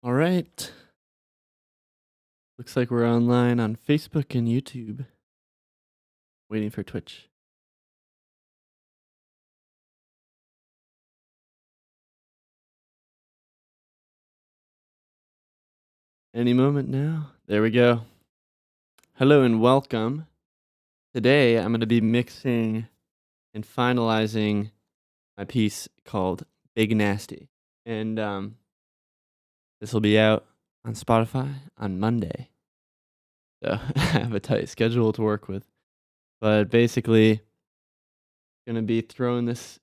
All right. Looks like we're online on Facebook and YouTube. Waiting for Twitch. Any moment now. There we go. Hello and welcome. Today I'm going to be mixing and finalizing my piece called Big Nasty. And this will be out on Spotify on Monday. So I have a tight schedule to work with. But basically, going to be throwing this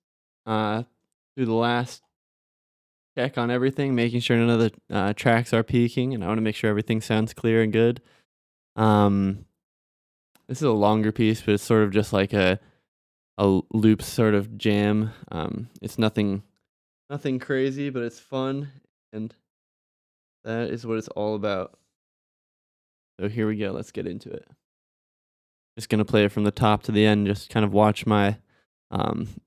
through the last check on everything, making sure none of the tracks are peaking, and I want to make sure everything sounds clear and good. This is a longer piece, but it's sort of just like a loop sort of jam. It's nothing crazy, but it's fun, and that is what it's all about. So here we go. Let's get into it. Just gonna play it from the top to the end. Just kind of watch my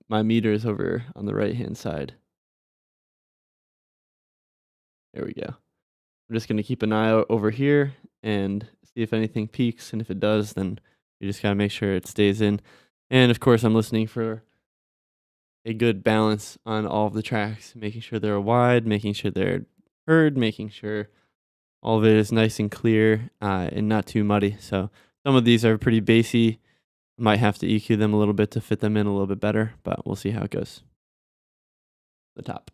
my meters over on the right hand side. There we go. I'm just gonna keep an eye out over here and see if anything peaks, and if it does, then you just gotta make sure it stays in. And of course, I'm listening for a good balance on all of the tracks, making sure they're wide, making sure they're heard, making sure all of it is nice and clear and not too muddy. So some of these are pretty bassy. Might have to EQ them a little bit to fit them in a little bit better, but we'll see how it goes. The top.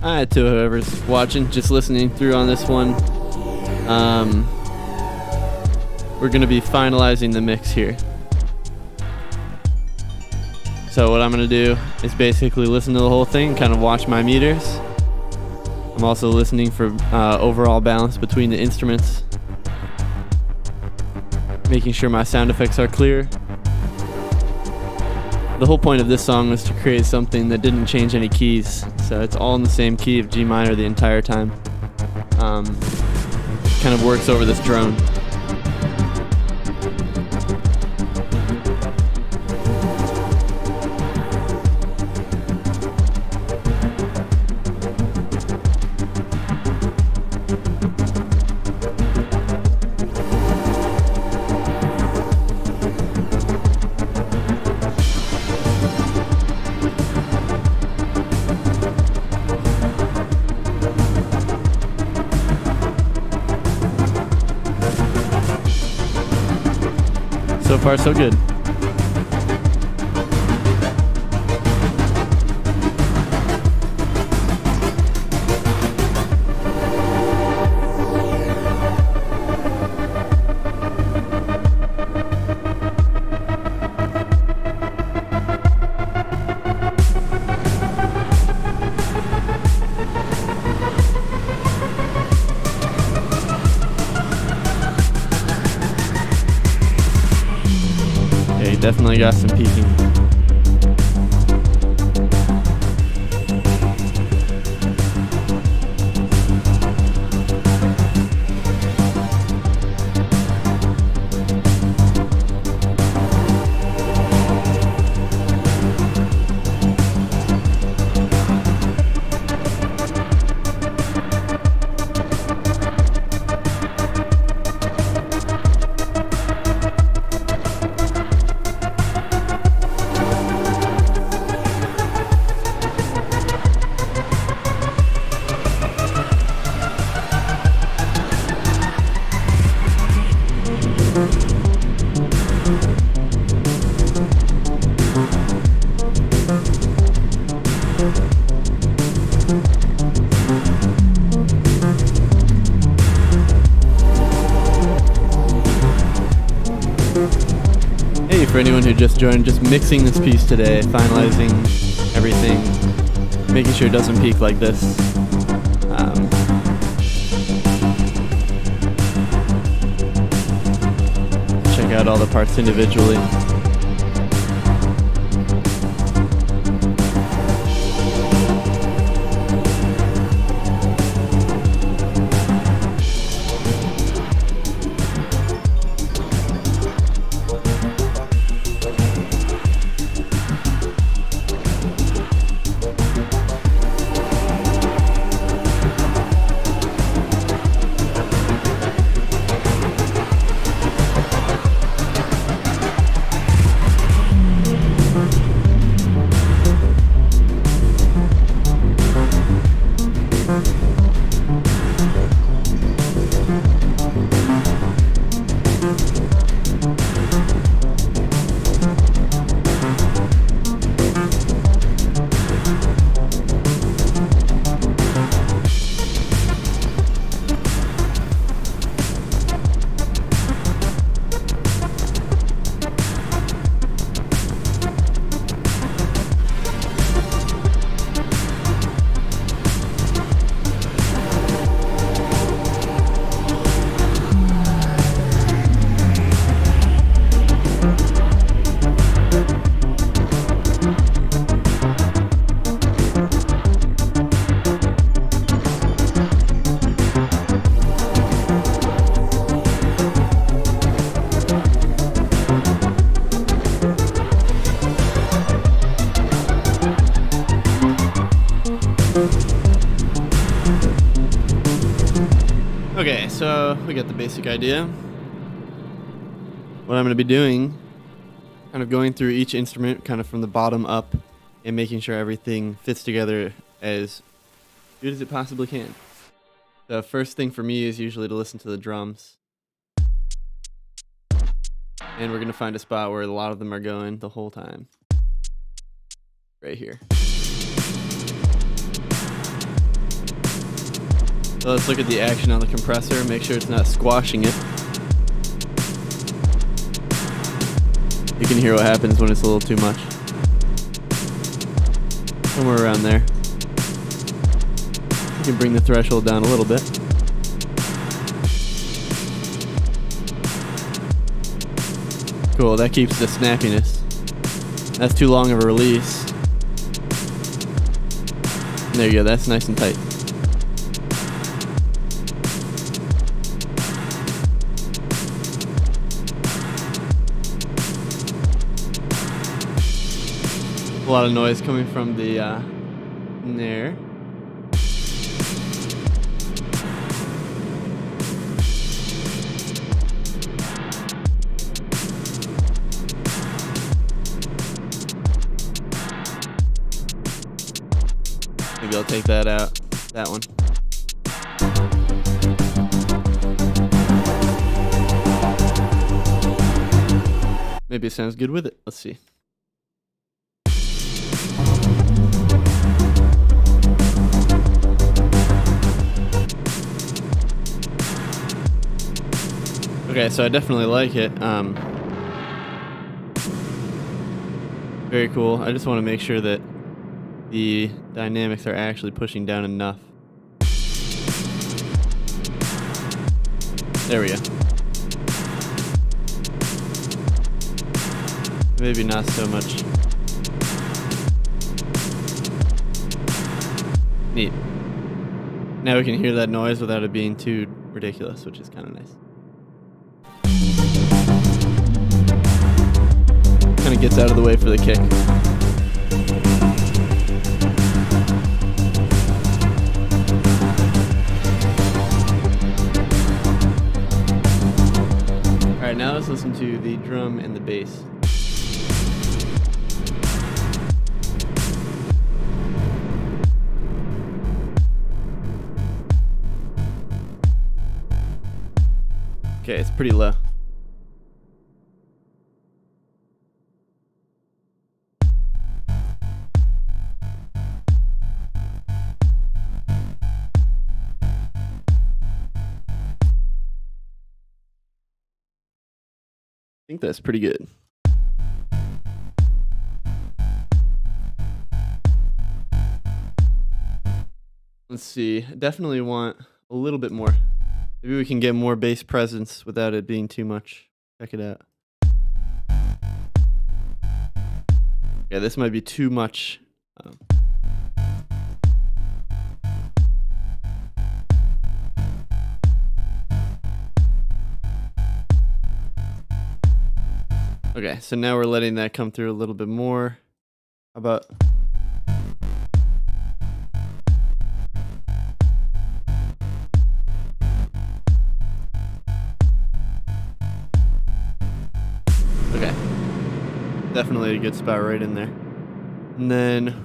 Alright, to whoever's watching, just listening through on this one. We're going to be finalizing the mix here. So what I'm going to do is basically listen to the whole thing, kind of watch my meters. I'm also listening for overall balance between the instruments, making sure my sound effects are clear. The whole point of this song was to create something that didn't change any keys, so it's all in the same key of G minor the entire time. Kind of works over this drone. So far, so good. Definitely got some peaking. Hey, for anyone who just joined, just mixing this piece today, finalizing everything, making sure it doesn't peak like this. Check out all the parts individually. Okay, so we got the basic idea. What I'm going to be doing, kind of going through each instrument kind of from the bottom up and making sure everything fits together as good as it possibly can. The first thing for me is usually to listen to the drums. And we're going to find a spot where a lot of them are going the whole time. Right here. So let's look at the action on the compressor, make sure it's not squashing it. You can hear what happens when it's a little too much. Somewhere around there. You can bring the threshold down a little bit. Cool, that keeps the snappiness. That's too long of a release. There you go, that's nice and tight. A lot of noise coming from the in there. Maybe I'll take that out. That one. Maybe it sounds good with it. Let's see. Okay, so I definitely like it. Very cool. I just want to make sure that the dynamics are actually pushing down enough. There we go. Maybe not so much. Neat. Now we can hear that noise without it being too ridiculous, which is kind of nice. Kind of gets out of the way for the kick. Alright, now let's listen to the drum and the bass. Okay, it's pretty low. I think that's pretty good. Let's see. I definitely want a little bit more. Maybe we can get more bass presence without it being too much. Check it out. Yeah, this might be too much. Okay, so now we're letting that come through a little bit more. How about... Okay. Definitely a good spot right in there. And then...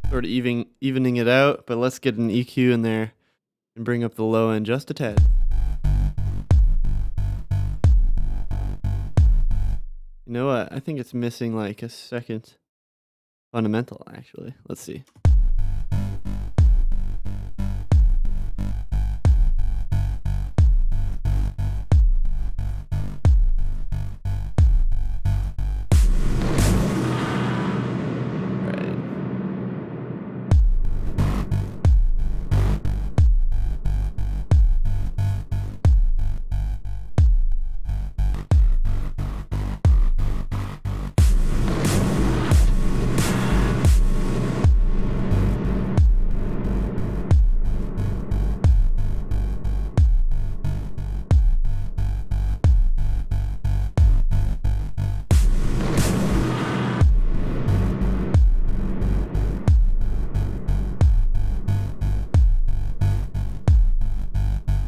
sort of evening it out, but let's get an EQ in there and bring up the low end just a tad. You know what? I think it's missing like a second fundamental, actually. Let's see.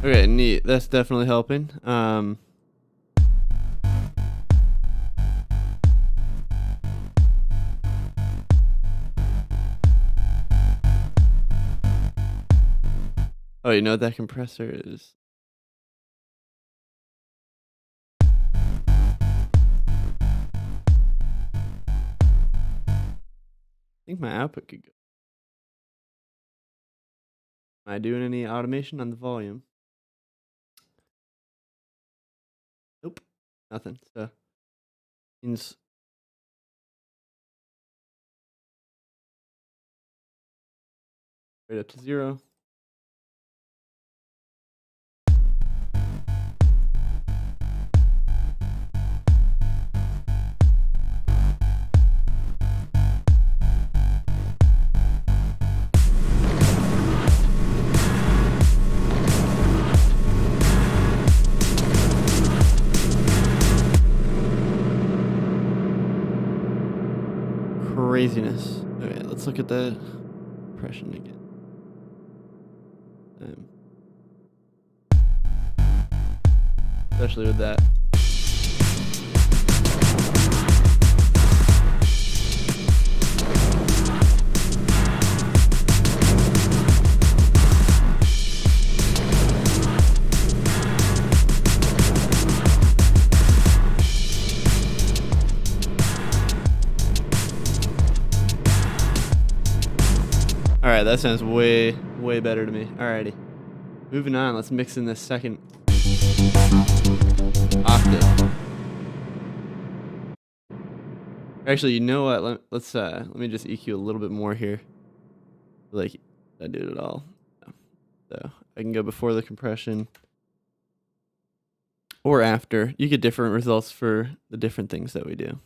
Okay, neat. That's definitely helping. Oh, you know what that compressor is? I think my output could go. Am I doing any automation on the volume? Nope, nothing. So means right up to 0. Craziness. Okay, let's look at the compression again. Especially with that. All right, that sounds way better to me. Alrighty, moving on. Let's mix in this second octave. Actually, you know what? Let me just EQ a little bit more here. Like I did it all. So I can go before the compression or after. You get different results for the different things that we do.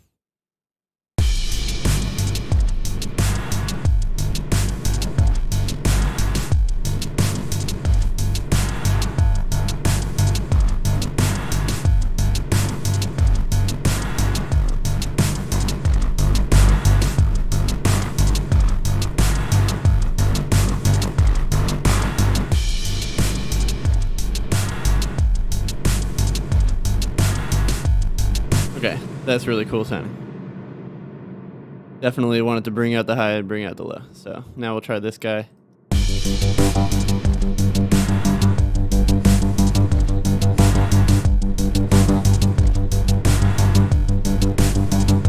Okay, that's really cool sounding. Definitely wanted to bring out the high and bring out the low. So now we'll try this guy.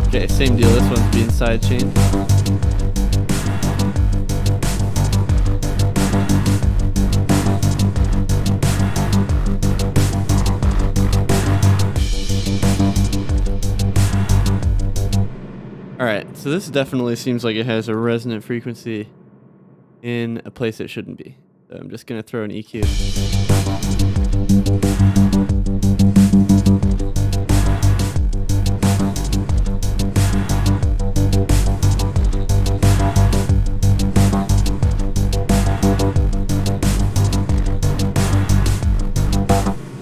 Okay, same deal. This one's being sidechained. Alright, so this definitely seems like it has a resonant frequency in a place it shouldn't be. So I'm just going to throw an EQ.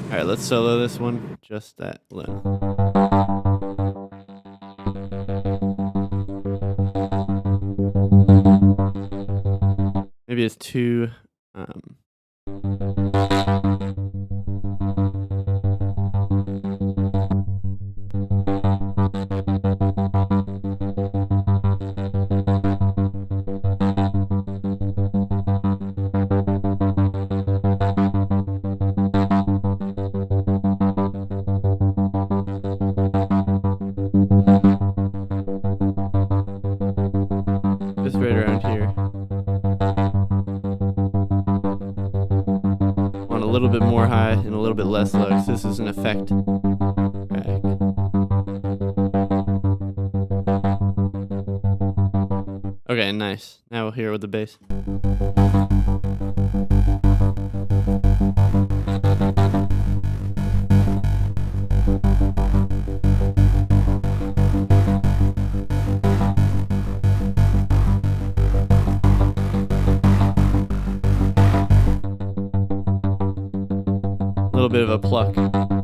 Alright, let's solo this one just that low. Maybe it's too just right around here. Want a little bit more high and a little bit less low, because this is an effect track. Okay, nice. Now we'll hear it with the bass. A little bit of a pluck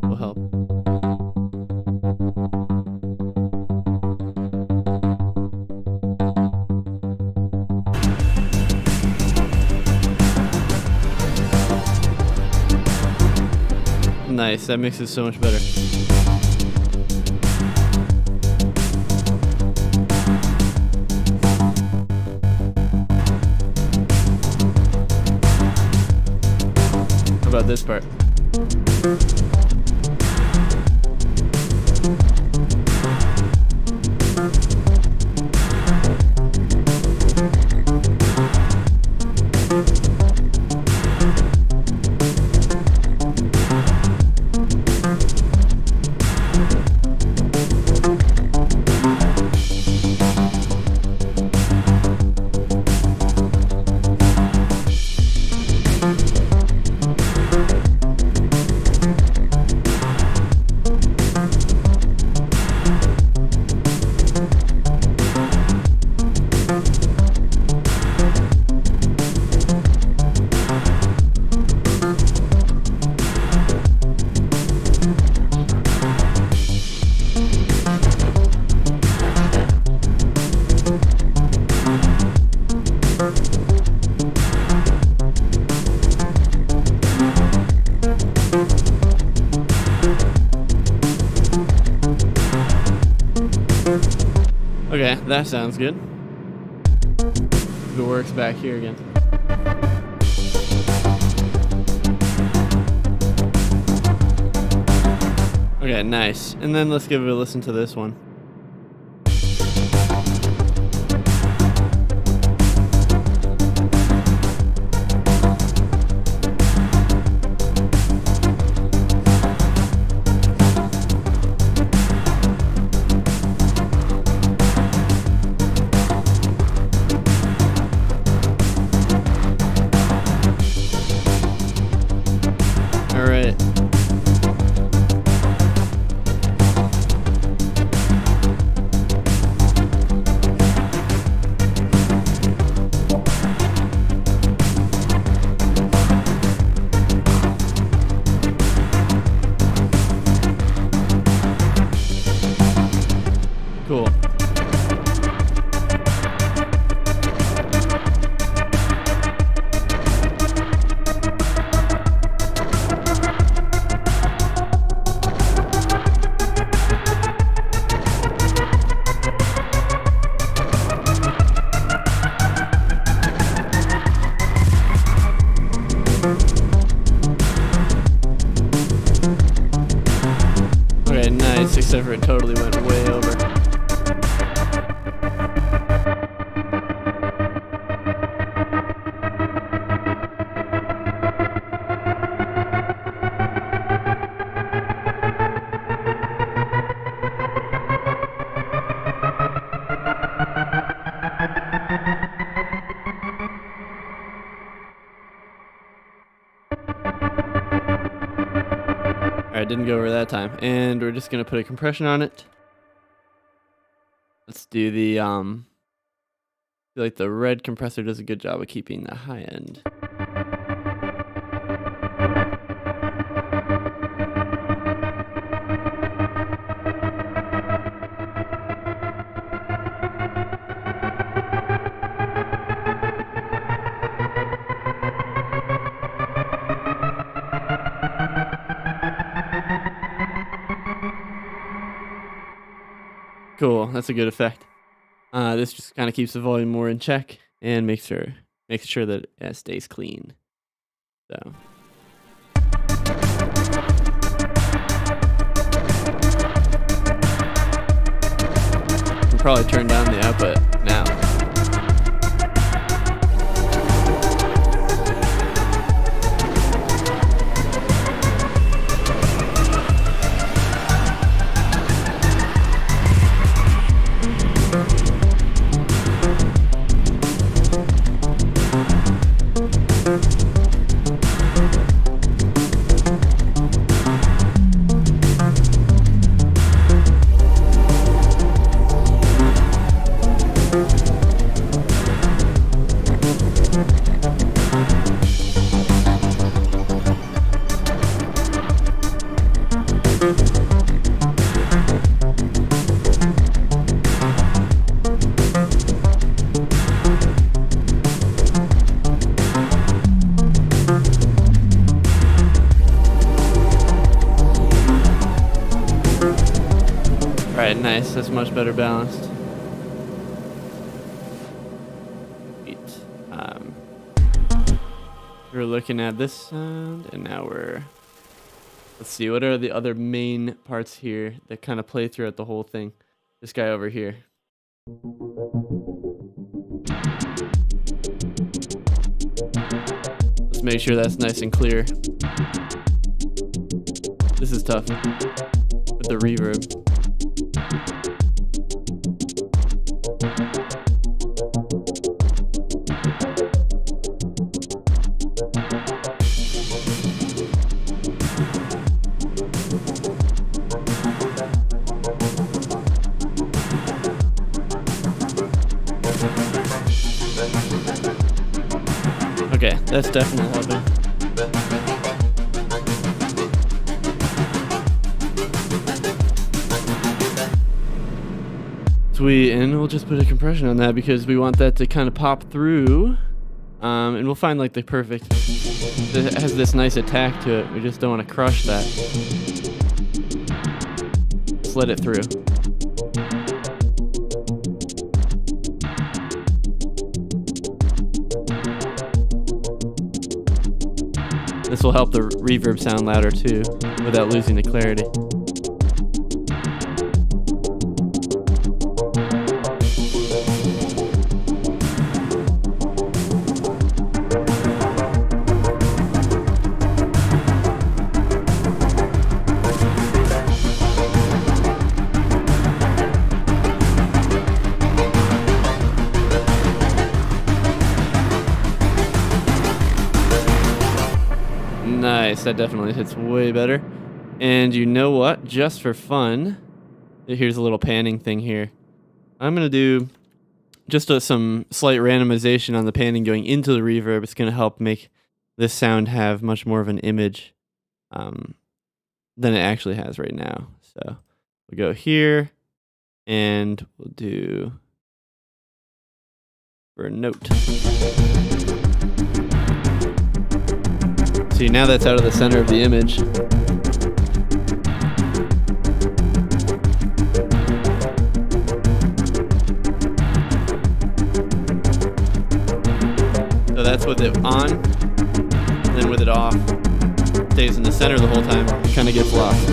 will help. Nice. That mixes so much better. How about this part? Okay, that sounds good. If it works back here again. Okay, nice. And then let's give it a listen to this one. All right. Cool. Okay, nice, except for it totally went way over. Alright, didn't go over that time. And we're just gonna put a compression on it. Let's do the I feel like the red compressor does a good job of keeping the high end. Cool, that's a good effect. This just kind of keeps the volume more in check and makes sure that it stays clean. So. We'll probably turn down the output now. that's much better balanced. Sweet. We were looking at this sound, and now let's see, what are the other main parts here that kind of play throughout the whole thing? This guy over here. Let's make sure that's nice and clear. This is tough with the reverb. Okay, that's definitely helping. Sweet, and we'll just put a compression on that because we want that to kind of pop through. And we'll find like the perfect, it has this nice attack to it. We just don't want to crush that. Just let it through. This will help the reverb sound louder too, without losing the clarity. Nice, that definitely hits way better. And you know what? Just for fun, here's a little panning thing here. I'm going to do just some slight randomization on the panning going into the reverb. It's going to help make this sound have much more of an image than it actually has right now. So we'll go here, and we'll do for a note. See, now that's out of the center of the image. So that's with it on, and then with it off. Stays in the center the whole time, it kind of gets lost.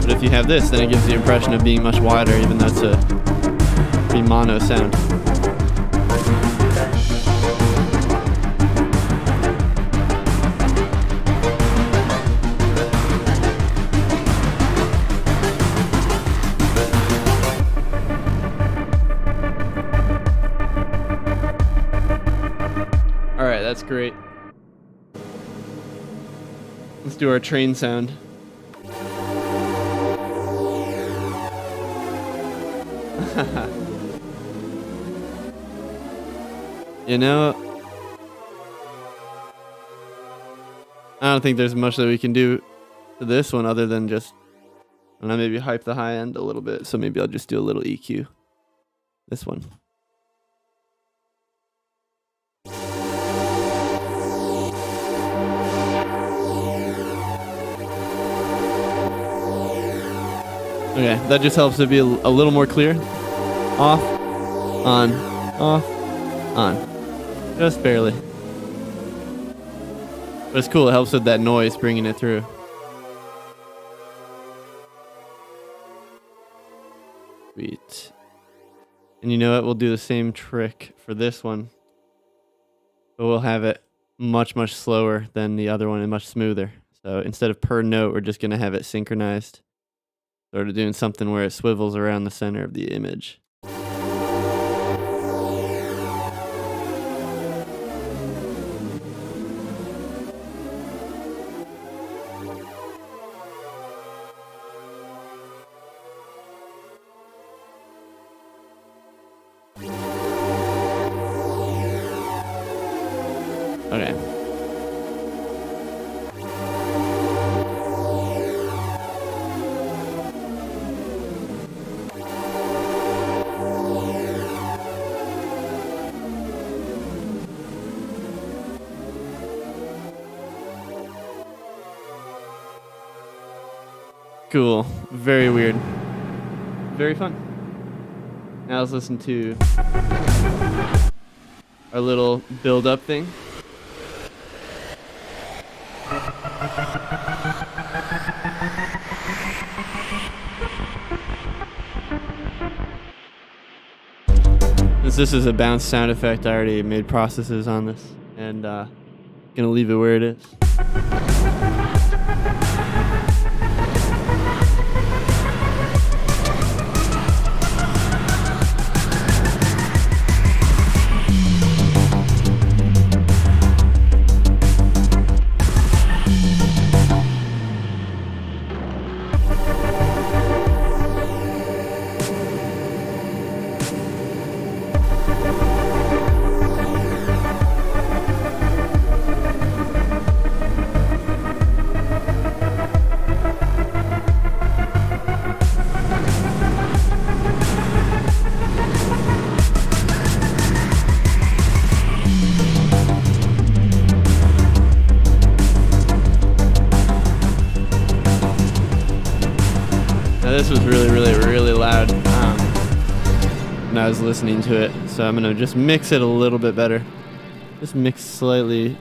But if you have this, then it gives the impression of being much wider, even though it's a pretty mono sound. Alright, that's great. Let's do our train sound. You know, I don't think there's much that we can do to this one other than just, I don't know, maybe hype the high end a little bit. So maybe I'll just do a little EQ. This one. Okay, that just helps it be a little more clear. Off, on, off, on. Just barely. But it's cool, it helps with that noise, bringing it through. Sweet. And you know what? We'll do the same trick for this one. But we'll have it much, much slower than the other one and much smoother. So instead of per note, we're just going to have it synchronized. Sort of doing something where it swivels around the center of the image. Okay. Cool. Very weird. Very fun. Now let's listen to our little build-up thing. Since this is a bounce sound effect, I already made processes on this, and gonna leave it where it is. Now this was really loud when I was listening to it, so I'm gonna just mix it a little bit better. Just mix slightly.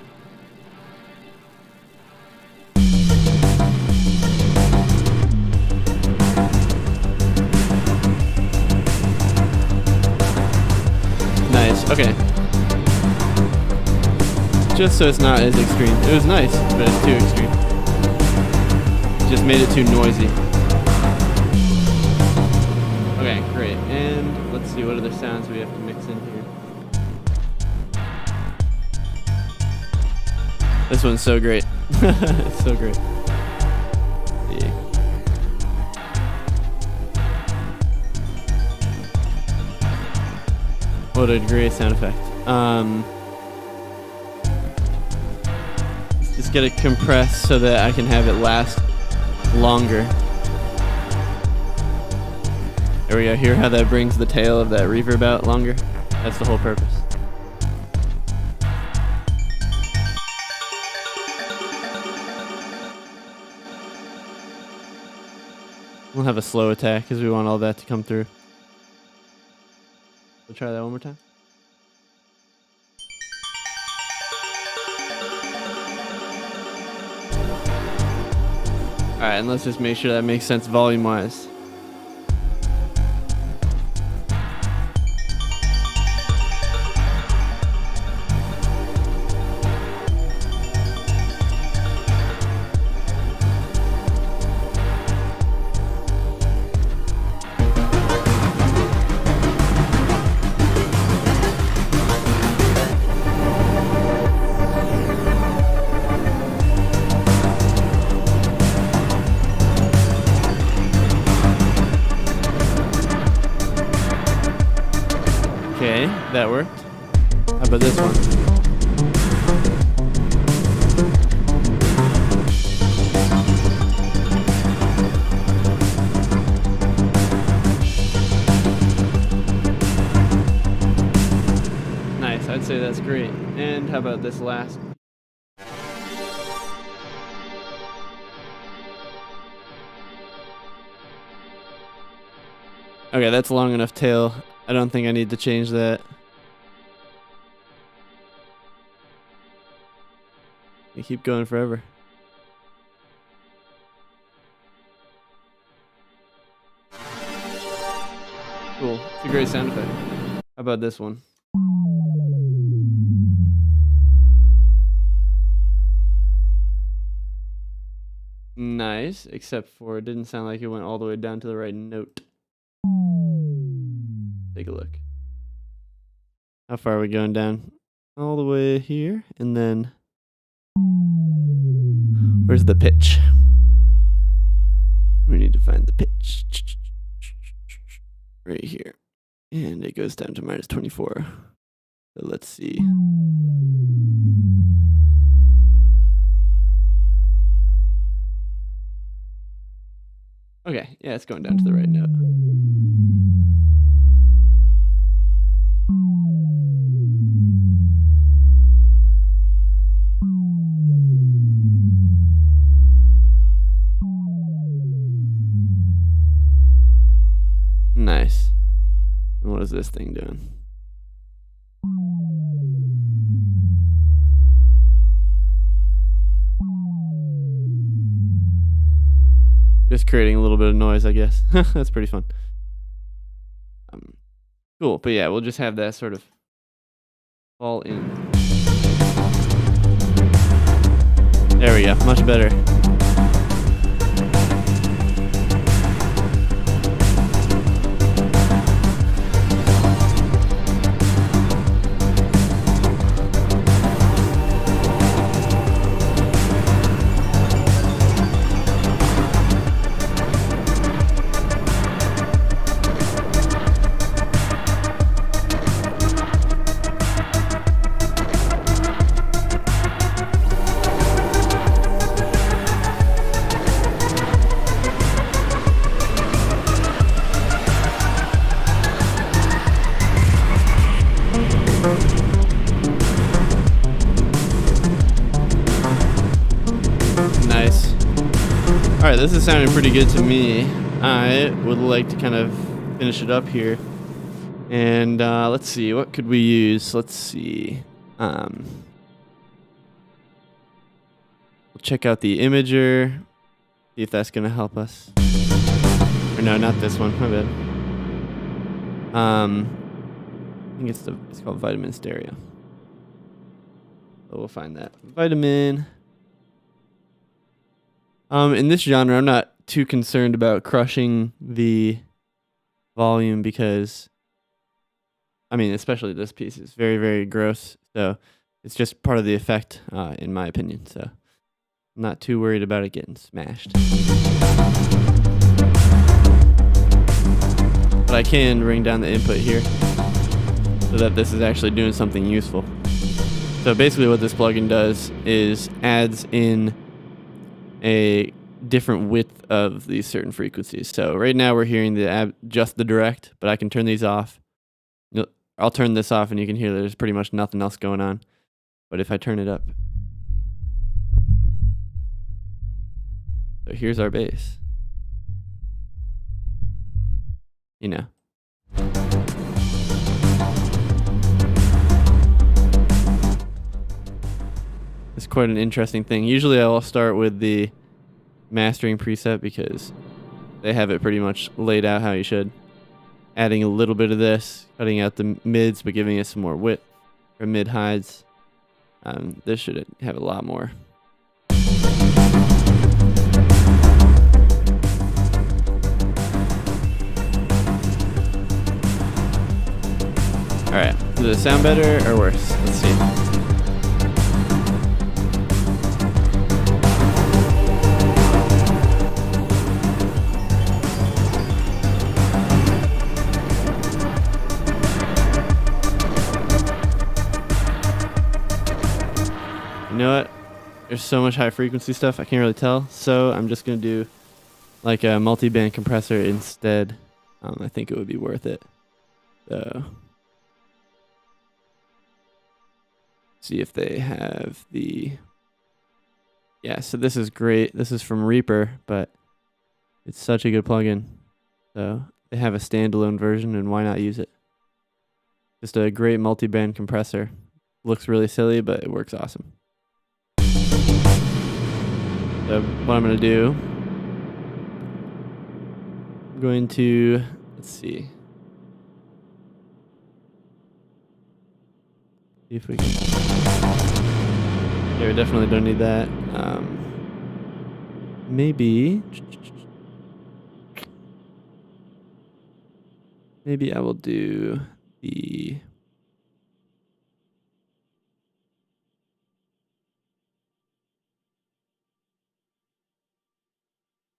Nice, okay. Just so it's not as extreme. It was nice, but it's too extreme. Just made it too noisy. Okay, great. And let's see what other sounds we have to mix in here. This one's so great. It's so great. Yeah. What a great sound effect. Let's just get it compressed so that I can have it last longer. There we go. Hear how that brings the tail of that reverb out longer? That's the whole purpose. We'll have a slow attack because we want all that to come through. We'll try that one more time. Alright, and let's just make sure that makes sense volume-wise. Okay, that worked. How about this one? Nice, I'd say that's great. And how about this last? Okay, that's long enough tail. I don't think I need to change that. You keep going forever. Cool. It's a great sound effect. How about this one? Nice, except for it didn't sound like it went all the way down to the right note. Take a look. How far are we going down? All the way here, and then where's the pitch? We need to find the pitch. Right here. And it goes down to -24. So let's see. Okay, yeah, it's going down to the right note. Nice. And what is this thing doing? Just creating a little bit of noise, I guess. That's pretty fun. Cool, but yeah, we'll just have that sort of fall in. There we go, much better. Nice. Alright, this is sounding pretty good to me. I would like to kind of finish it up here. And let's see, what could we use? Let's see. We'll check out the imager. See if that's gonna help us. Or no, not this one. My bad. I think it's called Vitamin Stereo. So we'll find that. Vitamin. In this genre, I'm not too concerned about crushing the volume because, I mean, especially this piece is very, very gross. So it's just part of the effect, in my opinion. So I'm not too worried about it getting smashed. But I can bring down the input here so that this is actually doing something useful. So basically what this plugin does is adds in a different width of these certain frequencies. So right now we're hearing just the direct, but I can turn these off. I'll turn this off and you can hear there's pretty much nothing else going on. But if I turn it up, so here's our bass. You know. It's quite an interesting thing. Usually I'll start with the mastering preset because they have it pretty much laid out how you should. Adding a little bit of this, cutting out the mids, but giving it some more width or mid highs. This should have a lot more. All right, does it sound better or worse? Let's see. You know what? There's so much high frequency stuff, I can't really tell. So I'm just going to do like a multi-band compressor instead. I think it would be worth it. So see if they have the... Yeah, so this is great. This is from Reaper, but it's such a good plugin. So they have a standalone version, and why not use it? Just a great multi-band compressor. Looks really silly, but it works awesome. So what I'm going to do, I'm going to, let's see. See if we can. Yeah, we definitely don't need that. Maybe I will do the.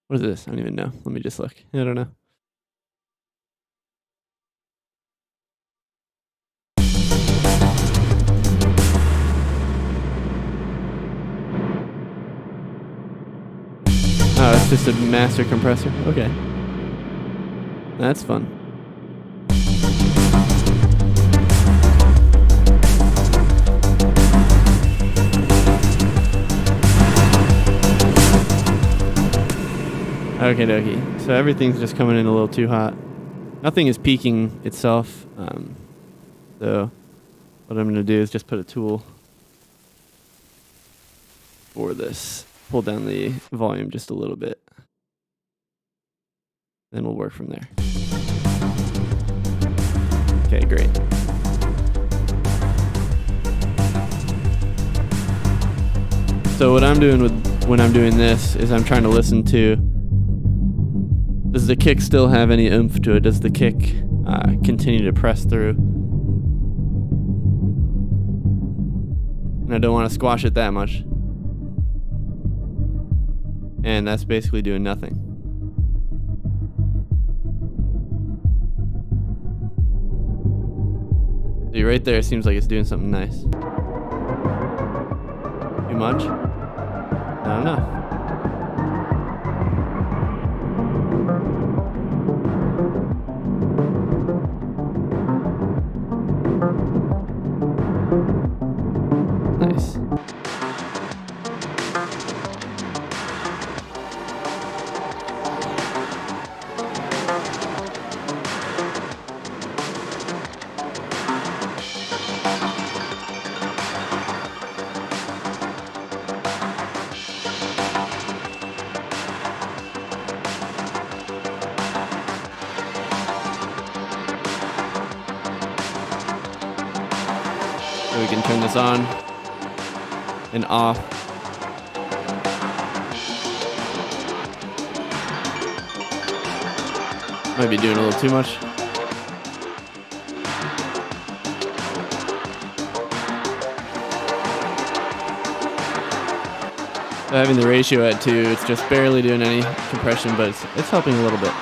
What is this? I don't even know. Let me just look. I don't know. Oh, it's just a master compressor. Okay. That's fun. Okay, dokie. So everything's just coming in a little too hot. nothing is peaking itself. So what I'm going to do is just put a tool for this. Pull down the volume just a little bit. Then we'll work from there. Okay, great. So what I'm doing when I'm doing this is I'm trying to listen to, does the kick still have any oomph to it? Does the kick continue to press through? And I don't want to squash it that much. And that's basically doing nothing. See, right there seems like it's doing something nice. Too much? Not enough. Nice. So we can turn this on and off. Might be doing a little too much. So having the ratio at 2, it's just barely doing any compression, but it's helping a little bit.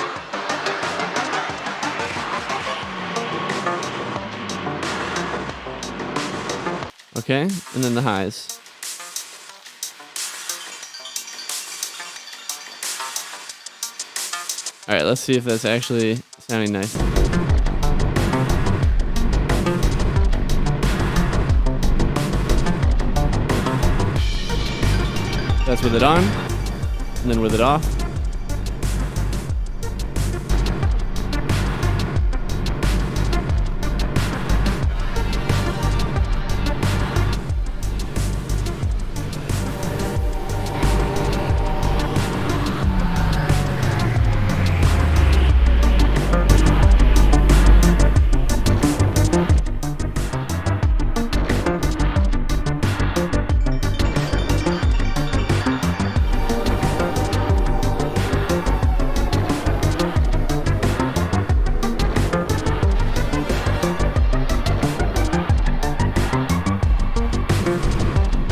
Okay, and then the highs. All right, let's see if that's actually sounding nice. That's with it on, and then with it off.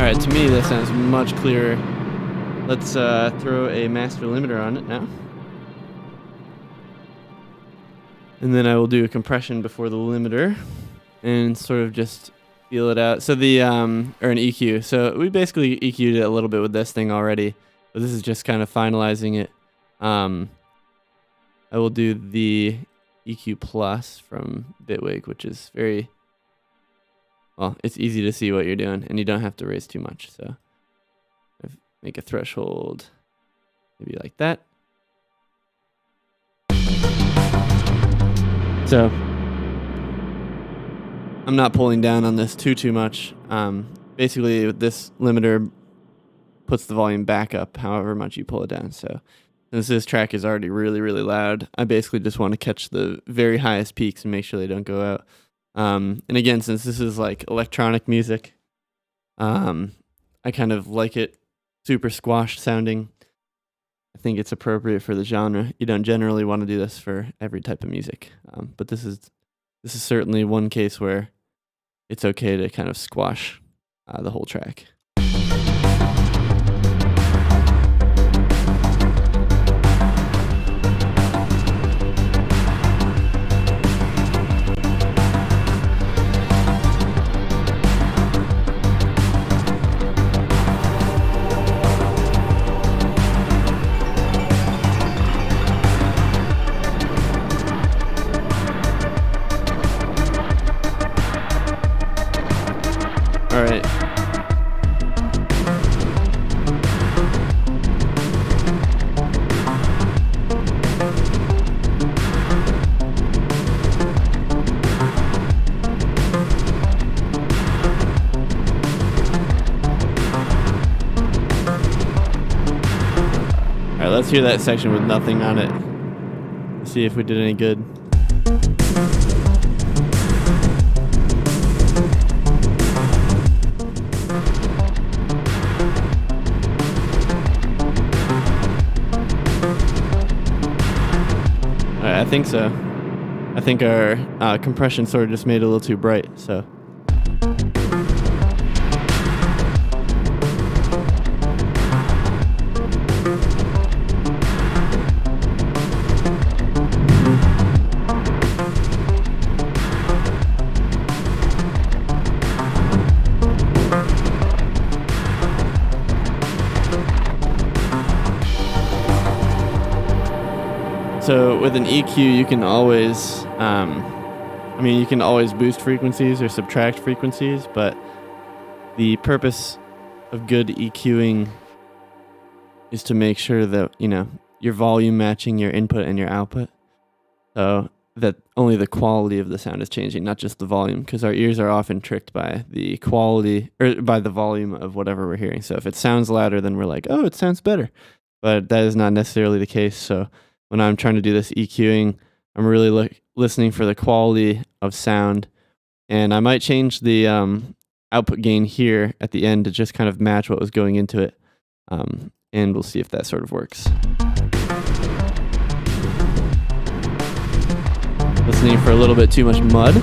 Alright, to me that sounds much clearer. Let's throw a master limiter on it now. And then I will do a compression before the limiter and sort of just feel it out. So the, or an EQ. So we basically EQ'd it a little bit with this thing already, but this is just kind of finalizing it. I will do the EQ plus from Bitwig, which is very, well, it's easy to see what you're doing, and you don't have to raise too much. So make a threshold, maybe like that. So I'm not pulling down on this too much. Basically, this limiter puts the volume back up however much you pull it down. So since this track is already really, really loud, I basically just want to catch the very highest peaks and make sure they don't go out. And again, since this is like electronic music, I kind of like it super squashed sounding. I think it's appropriate for the genre. You don't generally want to do this for every type of music, but this is certainly one case where it's okay to kind of squash the whole track. All right. let's hear that section with nothing on it. Let's see if we did any good. Alright, I think so. I think our compression sort of just made it a little too bright, so. So with an EQ, you can always, you can always boost frequencies or subtract frequencies, but the purpose of good EQing is to make sure that, your volume matching your input and your output, so that only the quality of the sound is changing, not just the volume, because our ears are often tricked by the quality or by the volume of whatever we're hearing. So if it sounds louder, then we're like, oh, it sounds better, but that is not necessarily the case. So when I'm trying to do this EQing, I'm really listening for the quality of sound, and I might change the output gain here at the end to just kind of match what was going into it, and we'll see if that sort of works. Listening for a little bit too much mud.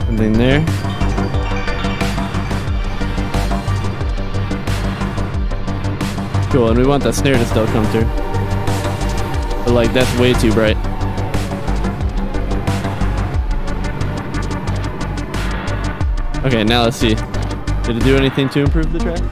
Something there. Cool, and we want that snare to still come through. But that's way too bright. Okay, now let's see. Did it do anything to improve the track?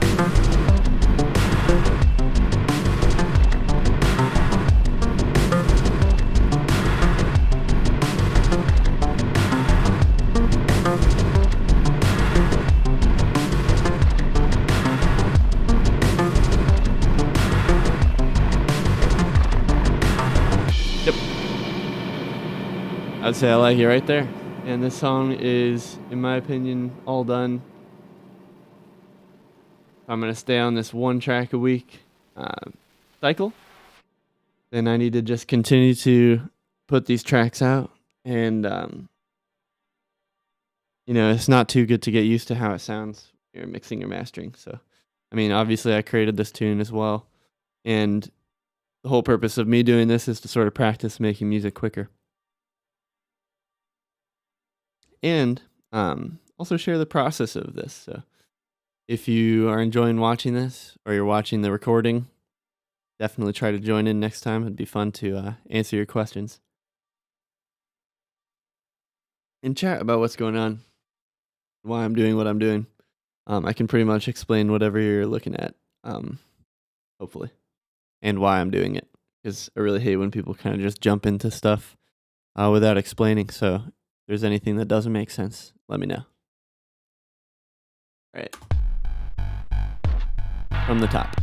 I'd say I like it right there. And this song is, in my opinion, all done. I'm going to stay on this 1 track a week cycle. Then I need to just continue to put these tracks out. And, it's not too good to get used to how it sounds when you're mixing or mastering. So, obviously I created this tune as well. And the whole purpose of me doing this is to sort of practice making music quicker. And also share the process of this. So if you are enjoying watching this or you're watching the recording, definitely try to join in next time. It'd be fun to answer your questions and chat about what's going on, why I'm doing what I'm doing. I can pretty much explain whatever you're looking at, hopefully, and why I'm doing it, because I really hate when people kind of just jump into stuff without explaining. So if there's anything that doesn't make sense, let me know. All right. From the top.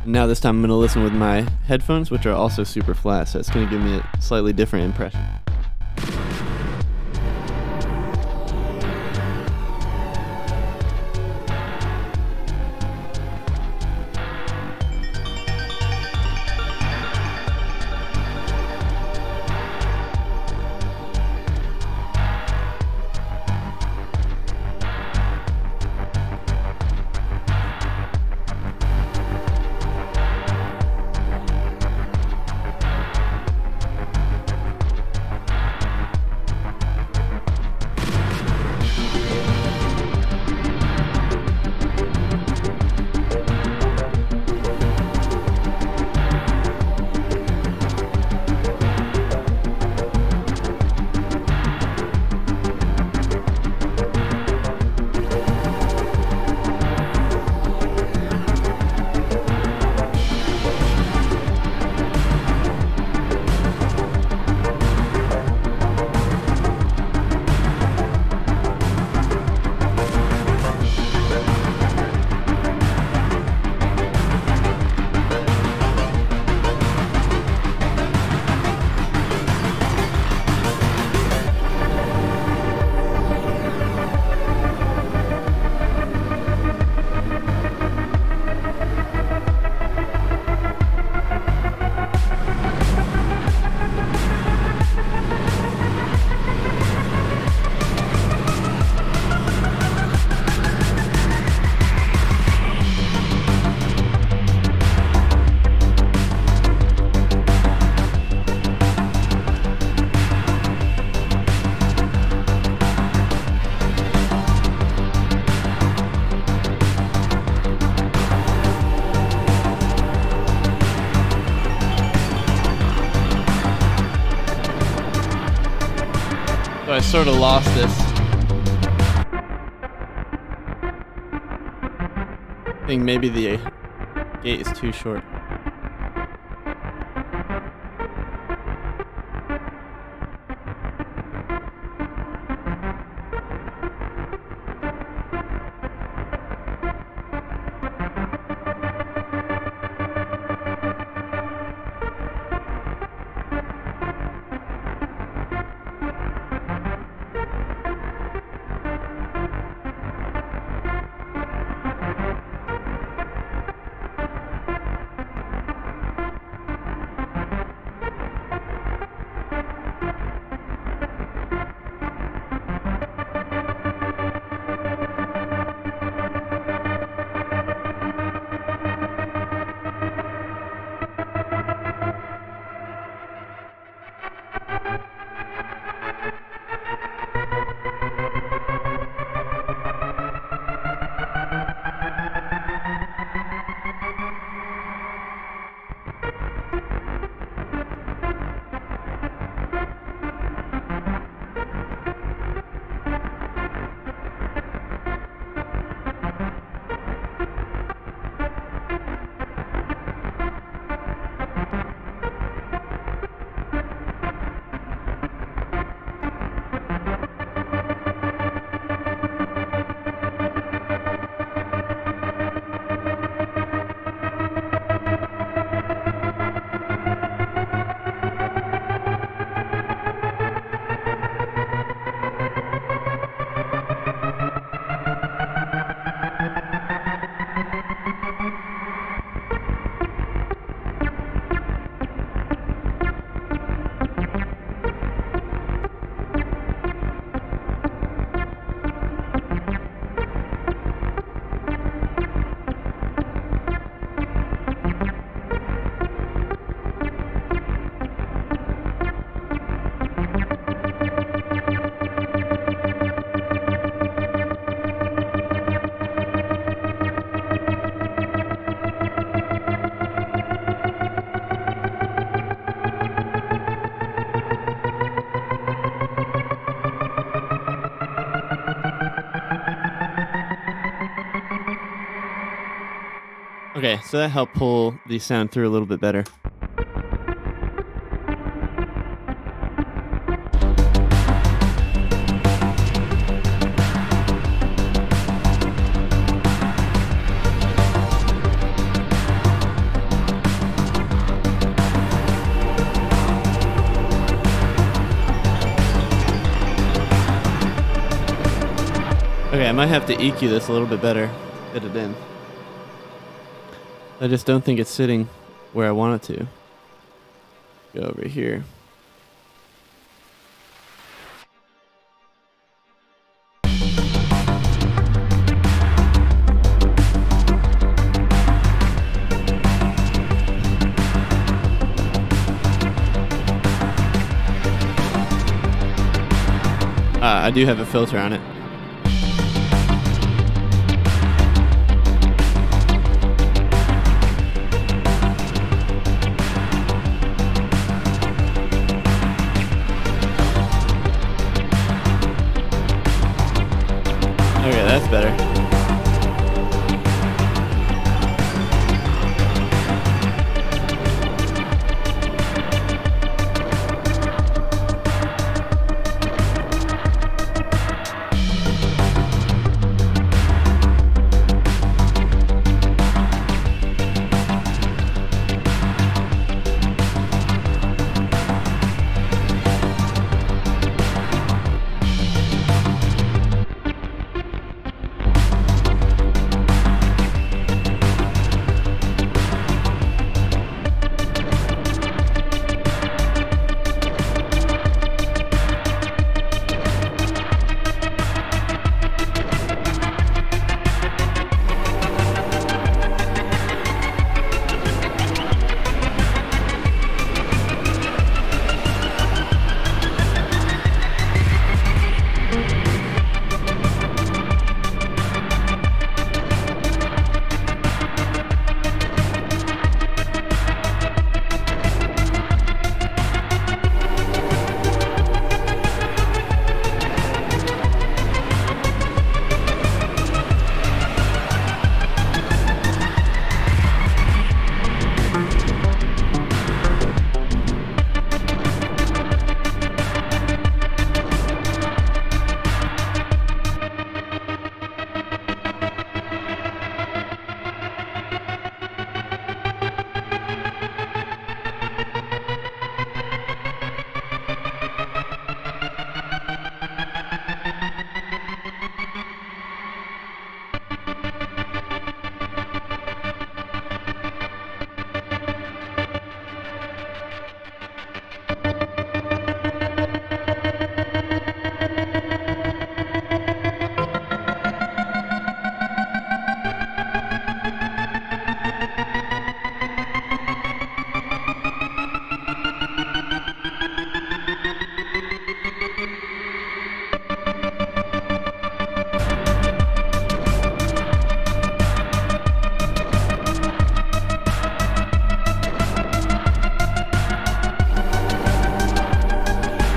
Now this time I'm going to listen with my headphones, which are also super flat, so it's going to give me a slightly different impression. sort of lost this. I think maybe the gate is too short. Okay, so that helped pull the sound through a little bit better. Okay, I might have to EQ this a little bit better. Fit it in. I just don't think it's sitting where I want it to. Go over here. I do have a filter on it. Okay, that's better.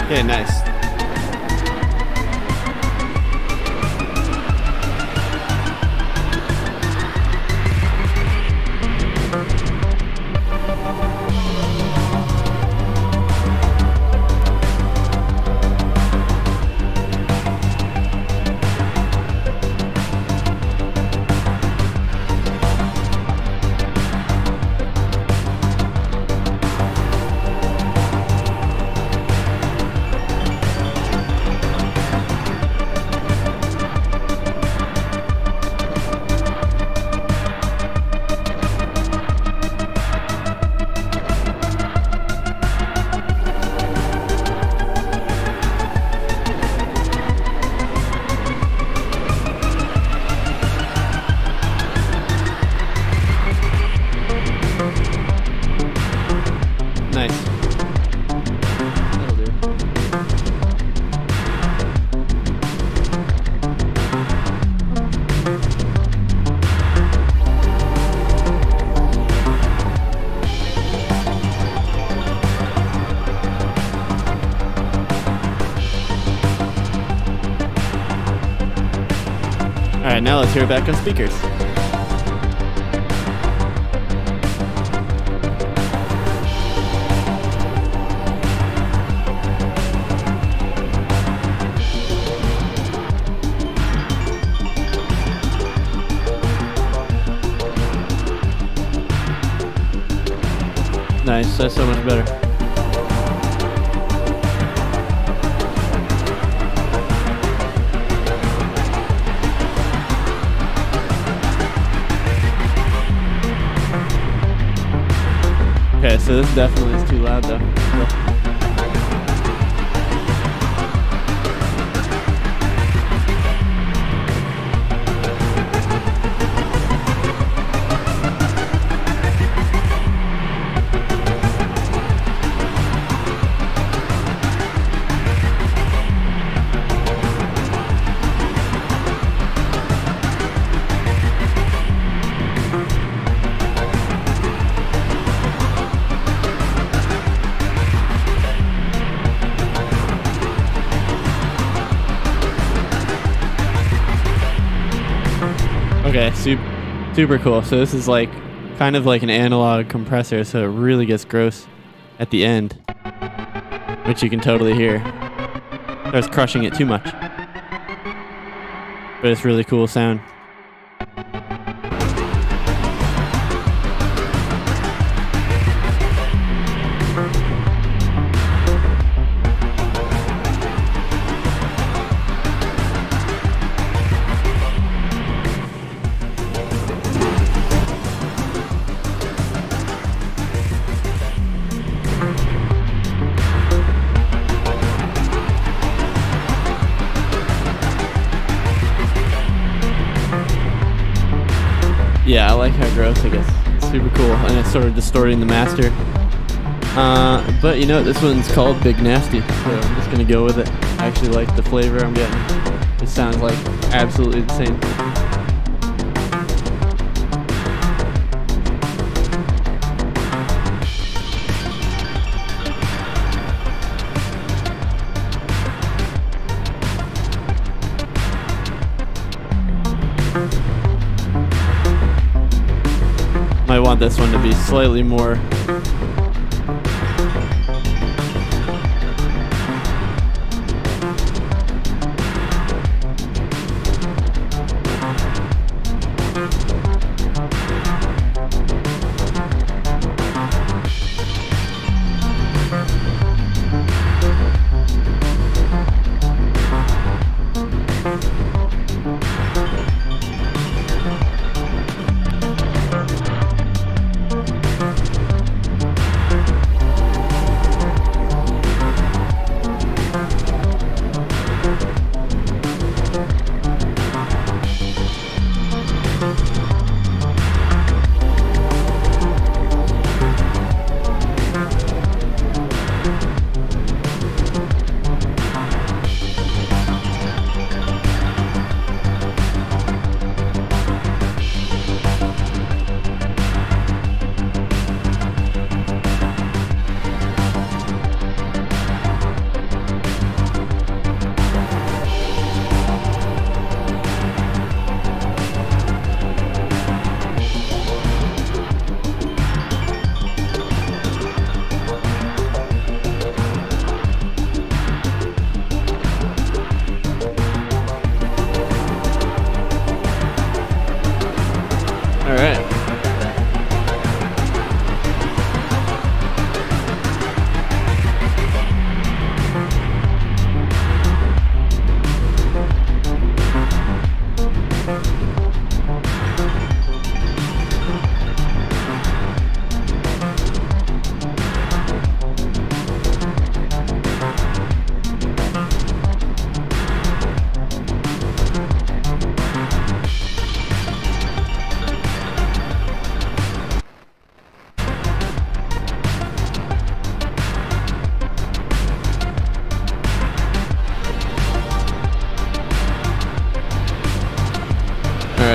Okay, nice. Nice. That'll do. Alright, now let's hear it back on speakers. Nice, that's so much better. Okay, so this definitely is too loud though. Okay, super cool. So this is like kind of like an analog compressor, so it really gets gross at the end, which you can totally hear. Starts crushing it too much, but it's really cool sound. Yeah, I like how gross it gets. It's super cool, and it's sort of distorting the master. But you know, this one's called Big Nasty, so I'm just gonna go with it. I actually like the flavor I'm getting. It sounds like absolutely the same. Might want this one to be slightly more.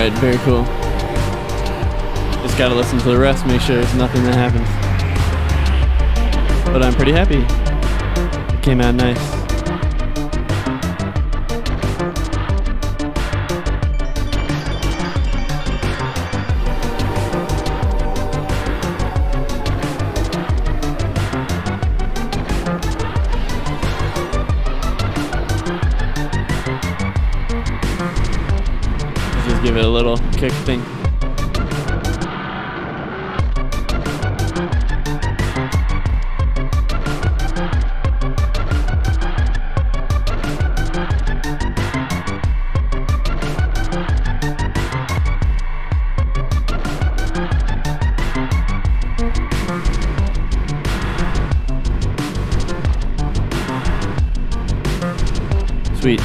Alright, very cool. Just gotta listen to the rest, make sure there's nothing that happens. But I'm pretty happy. It came out nice. Just give it a little kick thing. Sweet.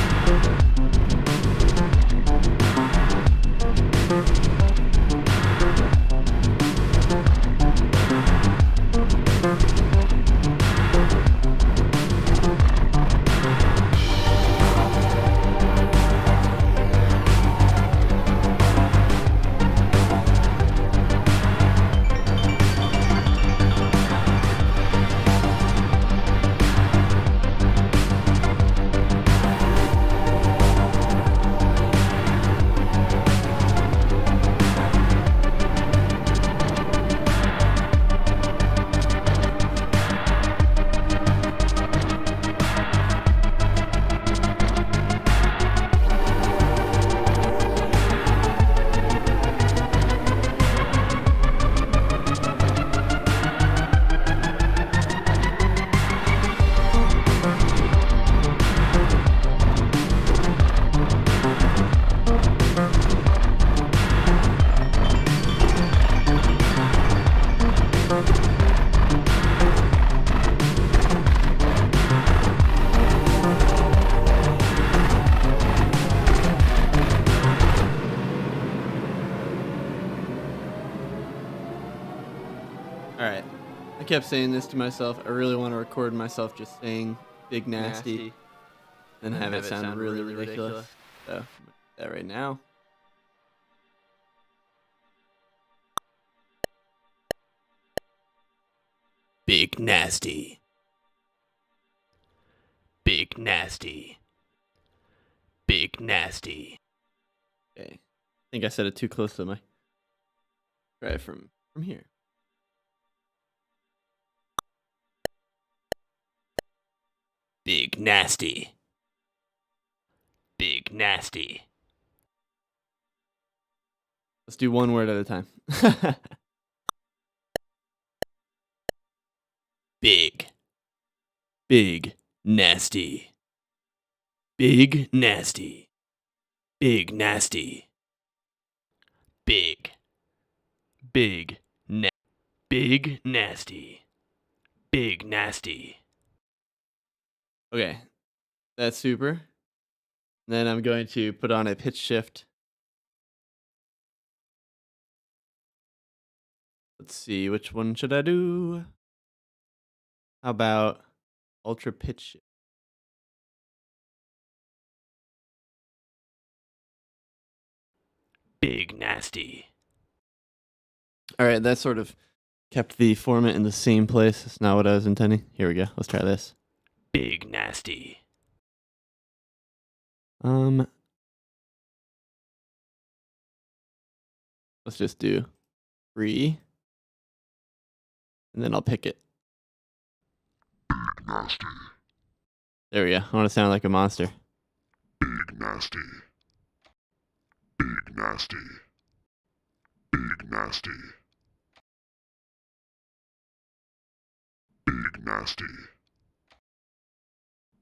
Alright. I kept saying this to myself. I really want to record myself just saying big nasty and have it sound really ridiculous. So, I'm gonna do that right now. Big nasty. Big nasty. Big nasty. Okay. I think I said it too close to the mic. Try it from here. Big nasty. Big nasty. Let's do one word at a time. Big. Big nasty. Big nasty. Big nasty. Big. Big big nasty. Big nasty. Okay, that's super. Then I'm going to put on a pitch shift. Let's see, which one should I do? How about ultra pitch shift? Big nasty. All right, that sort of kept the format in the same place. That's not what I was intending. Here we go. Let's try this. Big nasty. Let's just do 3. And then I'll pick it. Big nasty. There we go. I want to sound like a monster. Big nasty. Big nasty. Big nasty. Big nasty.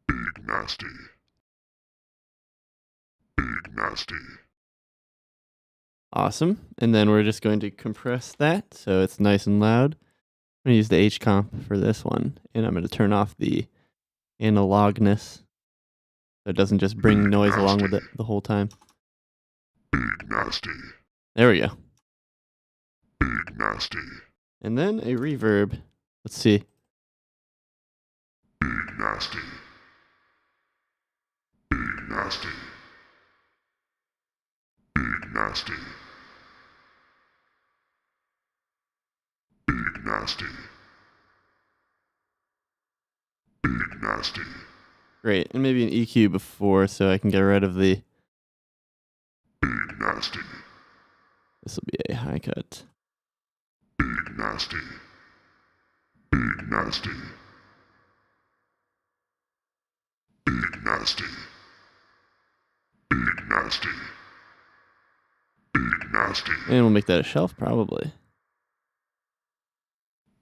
Big nasty. Big nasty. Awesome. And then we're just going to compress that so it's nice and loud. I'm going to use the H comp for this one. And I'm going to turn off the analogness so it doesn't just bring noise along with it the whole time. Big nasty. There we go. Big nasty. And then a reverb. Let's see. Big nasty. Big nasty. Big nasty. Big nasty. Big nasty. Great. And maybe an EQ before so I can get rid of the... Big nasty. This will be a high cut. Big nasty. Big nasty. Big nasty. Big nasty. Big nasty. And we'll make that a shelf, probably.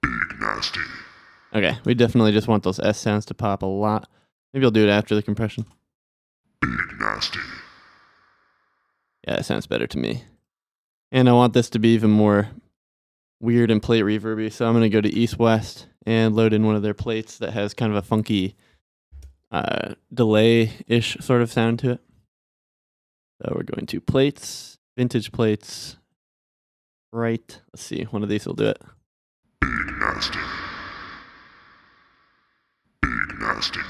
Big nasty. Okay, we definitely just want those S sounds to pop a lot. Maybe I'll do it after the compression. Big nasty. Yeah, that sounds better to me. And I want this to be even more weird and plate reverby, so I'm going to go to East-West and load in one of their plates that has kind of a funky delay-ish sort of sound to it. So we're going to plates, vintage plates, right. Let's see, one of these will do it. Big nasty. Big nasty.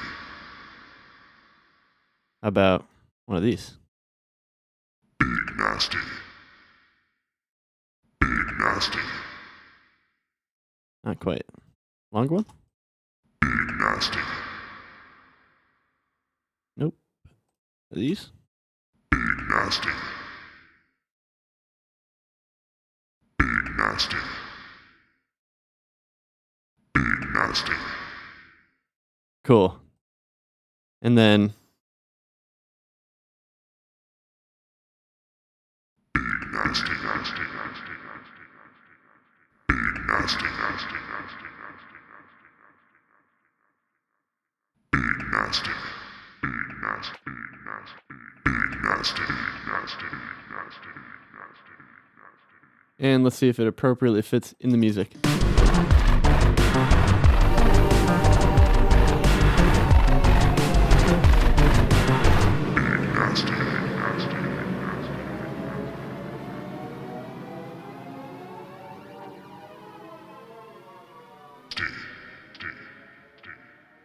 How about one of these? Big nasty. Big nasty. Not quite. Longer one? Big nasty. Nope. Are these? Big nasty. Big nasty. Big nasty. Cool. And then Big nasty. Nasty. Nasty. Big nasty. Nasty. Nasty. Big nasty. Big nasty. Big nasty. Big nasty. Nasty. and let's see if it appropriately fits in the music.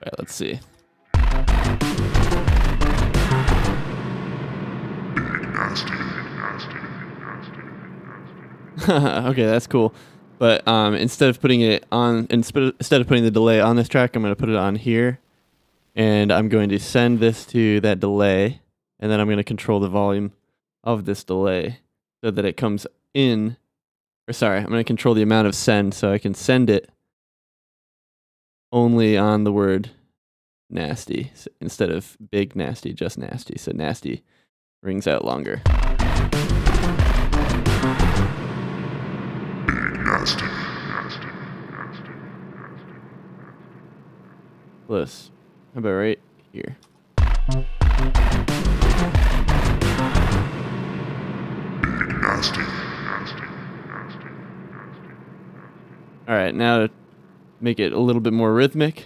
All right, let's see. Okay, that's cool. But instead of putting it on, instead of putting the delay on this track, I'm going to put it on here, and I'm going to send this to that delay, and then I'm going to control the volume of this delay so that it comes in. Or sorry, I'm going to control the amount of send so I can send it only on the word nasty instead of big nasty, just nasty. So nasty rings out longer. Close. How about right here? All right, now to make it a little bit more rhythmic.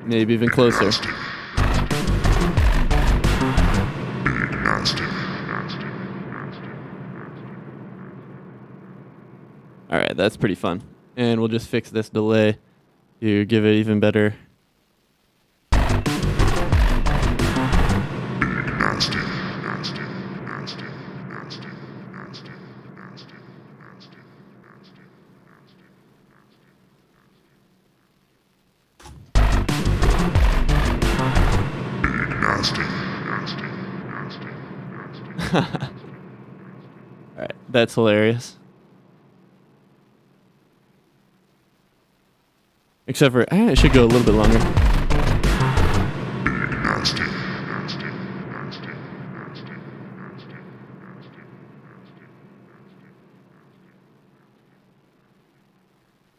Maybe even closer. All right, that's pretty fun. And we'll just fix this delay to give it even better. All right, that's hilarious. Except for, it should go a little bit longer.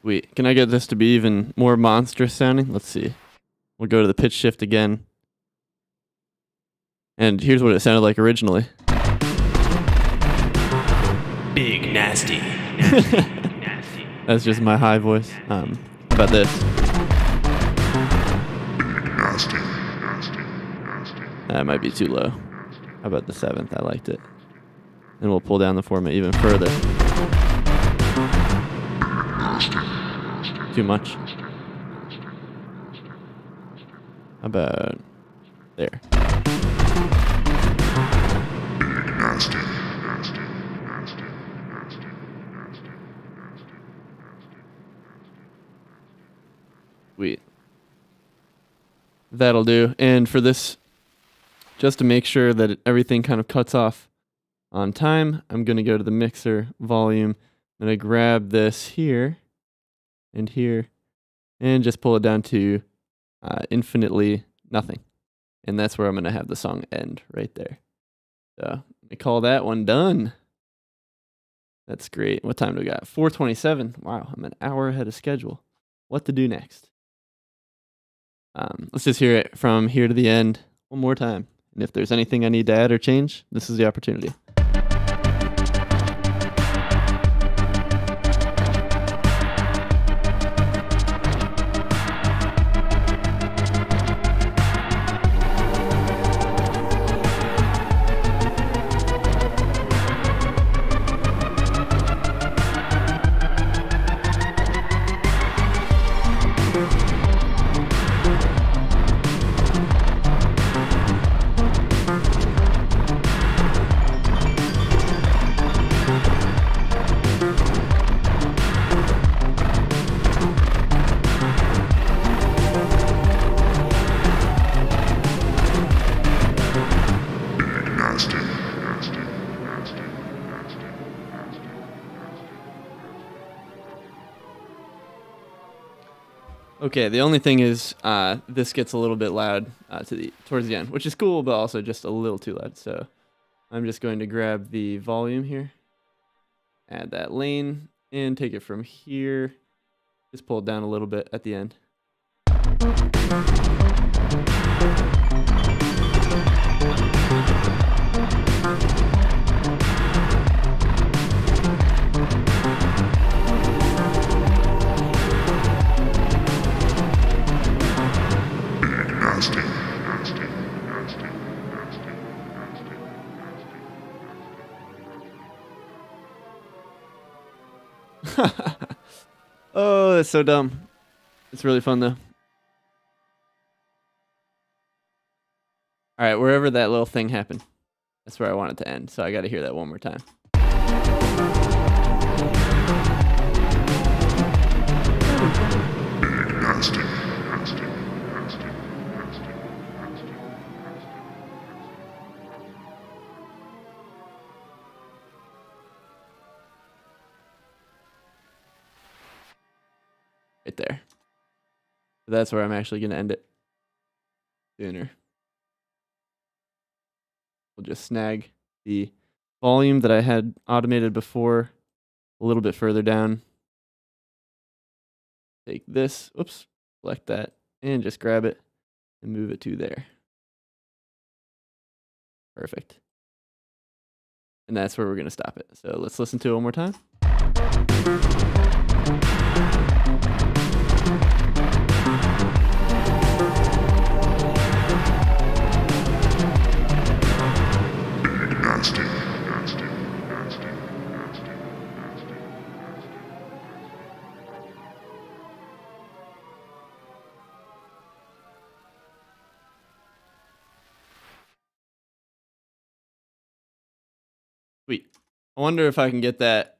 Wait, can I get this to be even more monstrous sounding? Let's see. We'll go to the pitch shift again. And here's what it sounded like originally. Big nasty. That's just my high voice. How about this? That might be too low. How about the 7th? I liked it. And we'll pull down the format even further. Too much. How about there? Nasty, nasty, nasty, nasty, nasty. Sweet. That'll do. And for this, just to make sure that everything kind of cuts off on time, I'm going to go to the mixer volume. I'm going to grab this here and here and just pull it down to infinitely nothing. And that's where I'm going to have the song end right there. So we call that one done. That's great. What time do we got? 4:27. Wow, I'm an hour ahead of schedule. What to do next? Let's just hear it from here to the end one more time. And if there's anything I need to add or change, this is the opportunity. Nasty, nasty, nasty, nasty, nasty. Okay, the only thing is this gets a little bit loud towards the end, which is cool, but also just a little too loud. So I'm just going to grab the volume here, add that lane, and take it from here. Just pull it down a little bit at the end. Nasty, nasty, nasty, nasty, nasty, nasty. Oh, that's so dumb. It's really fun though. All right, wherever that little thing happened, that's where I want it to end. So I got to hear that one more time. Nasty, nasty, nasty, nasty, nasty. Right there. So that's where I'm actually going to end it sooner. We'll just snag the volume that I had automated before a little bit further down. Take this, oops, select that, and just grab it and move it to there. Perfect. And that's where we're going to stop it. So let's listen to it one more time. Nasty, nasty, nasty, nasty, nasty. Sweet. I wonder if I can get that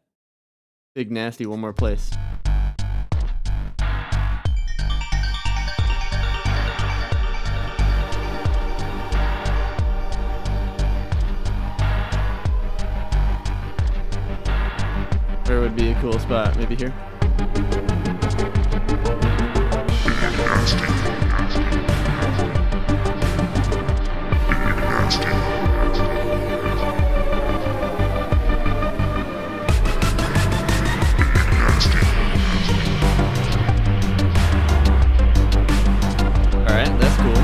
big nasty one more place. Where would be a cool spot? Maybe here? Nasty, nasty, nasty, nasty. Alright, that's cool.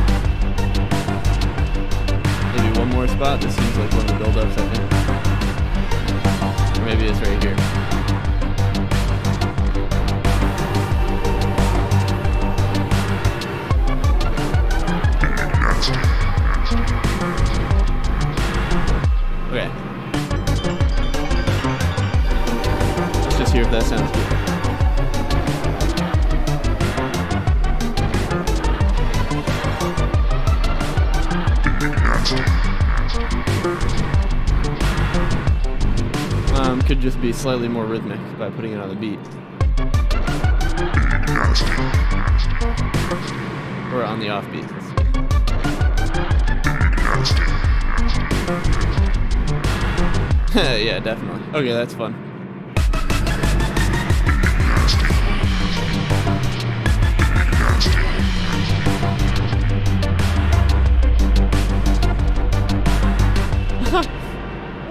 Maybe one more spot. This seems like one of the build-ups, I think. Or maybe it's right here. Okay. Let's just hear if that sounds good. could just be slightly more rhythmic by putting it on the beat. Or on the offbeat. Yeah, definitely. Okay, that's fun.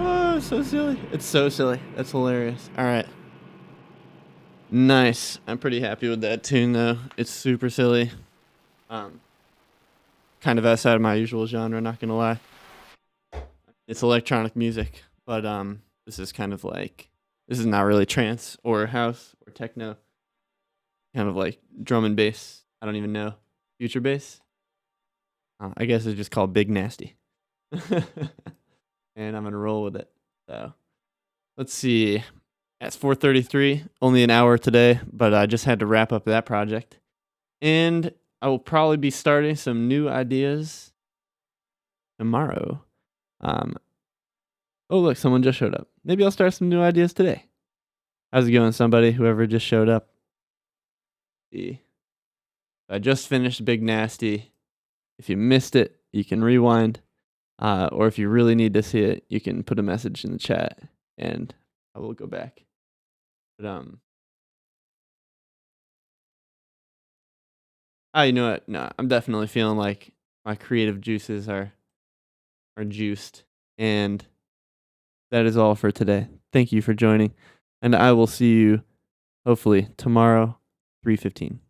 Oh, so silly. It's so silly. That's hilarious. All right. Nice. I'm pretty happy with that tune, though. It's super silly. Kind of outside of my usual genre, not gonna lie. It's electronic music, but this is kind of like, this is not really trance or house or techno. Kind of like drum and bass. I don't even know. Future bass. I guess it's just called Big Nasty. And I'm gonna roll with it. So let's see. It's 4:33. Only an hour today, but I just had to wrap up that project. And I will probably be starting some new ideas tomorrow. Oh look, someone just showed up. Maybe I'll start some new ideas today. How's it going, somebody? Whoever just showed up. I just finished Big Nasty. If you missed it, you can rewind. Or if you really need to see it, you can put a message in the chat and I will go back. But you know what? No, I'm definitely feeling like my creative juices are juiced. And that is all for today. Thank you for joining. And I will see you hopefully tomorrow, 3:15.